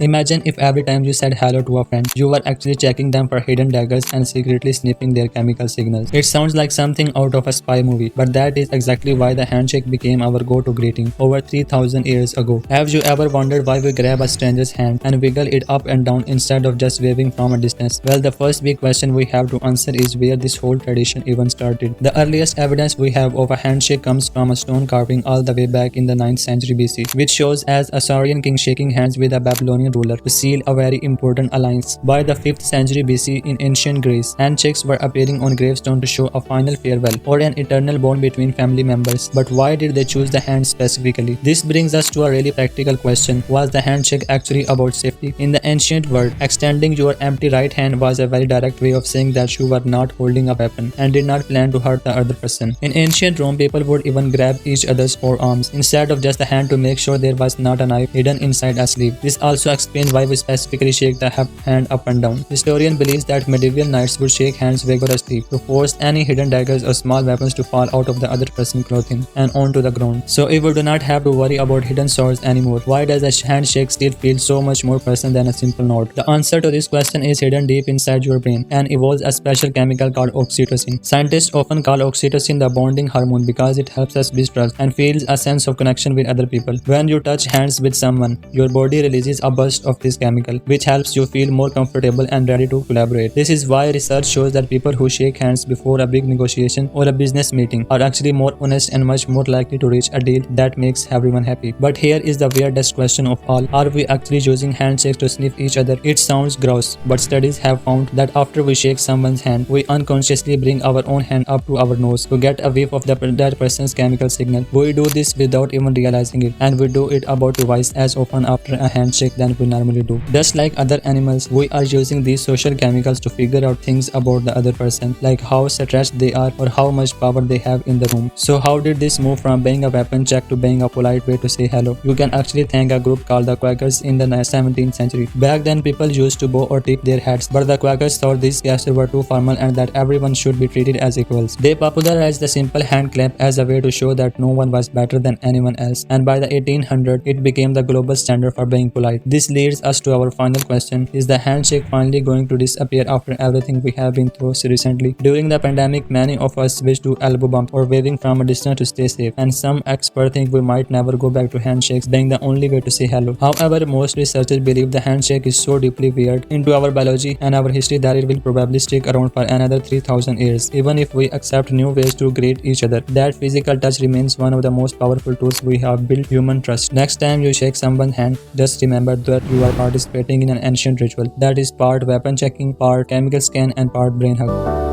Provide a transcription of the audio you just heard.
Imagine if every time you said hello to a friend, you were actually checking them for hidden daggers and secretly sniffing their chemical signals. It sounds like something out of a spy movie, but that is exactly why the handshake became our go-to greeting over 3000 years ago. Have you ever wondered why we grab a stranger's hand and wiggle it up and down instead of just waving from a distance? Well, the first big question we have to answer is where this whole tradition even started. The earliest evidence we have of a handshake comes from a stone carving all the way back in the 9th century BC, which shows as Assyrian king shaking hands with a Babylonian ruler to seal a very important alliance. By the 5th century BC in ancient Greece, handshakes were appearing on gravestones to show a final farewell or an eternal bond between family members. But why did they choose the hand specifically? This brings us to a really practical question. Was the handshake actually about safety? In the ancient world, extending your empty right hand was a very direct way of saying that you were not holding a weapon and did not plan to hurt the other person. In ancient Rome, people would even grab each other's forearms instead of just the hand to make sure there was not a knife hidden inside a sleeve. This also explains why we specifically shake the hand up and down. Historian believes that medieval knights would shake hands vigorously to force any hidden daggers or small weapons to fall out of the other person's clothing and onto the ground. So if we do not have to worry about hidden swords anymore, why does a handshake still feel so much more personal than a simple nod? The answer to this question is hidden deep inside your brain and involves a special chemical called oxytocin. Scientists often call oxytocin the bonding hormone because it helps us build trust and feels a sense of connection with other people. When you touch hands with someone, your body releases a burst of this chemical, which helps you feel more comfortable and ready to collaborate. This is why research shows that people who shake hands before a big negotiation or a business meeting are actually more honest and much more likely to reach a deal that makes everyone happy. But here is the weirdest question of all. Are we actually using handshakes to sniff each other? It sounds gross, but studies have found that after we shake someone's hand, we unconsciously bring our own hand up to our nose to get a whiff of that person's chemical signal. We do this without even realizing it, and we do it about twice as often after a handshake than we normally do. Just like other animals, we are using these social chemicals to figure out things about the other person, like how stressed they are or how much power they have in the room. So how did this move from being a weapon check to being a polite way to say hello? You can actually thank a group called the Quakers in the 17th century. Back then, people used to bow or tip their hats, but the Quakers thought these gestures were too formal and that everyone should be treated as equals. They popularized the simple hand clap as a way to show that no one was better than anyone else, and by the 1800s, it became the global standard for being polite. This leads us to our final question. Is the handshake finally going to disappear after everything we have been through recently? During the pandemic, many of us switched to elbow bump or waving from a distance to stay safe, and some experts think we might never go back to handshakes being the only way to say hello. However, most researchers believe the handshake is so deeply weird into our biology and our history that it will probably stick around for another 3000 years. Even if we accept new ways to greet each other, that physical touch remains one of the most powerful tools we have built human trust. Next time you shake someone's hand, just remember that you are participating in an ancient ritual that is part weapon checking, part chemical scan, and part brain hug.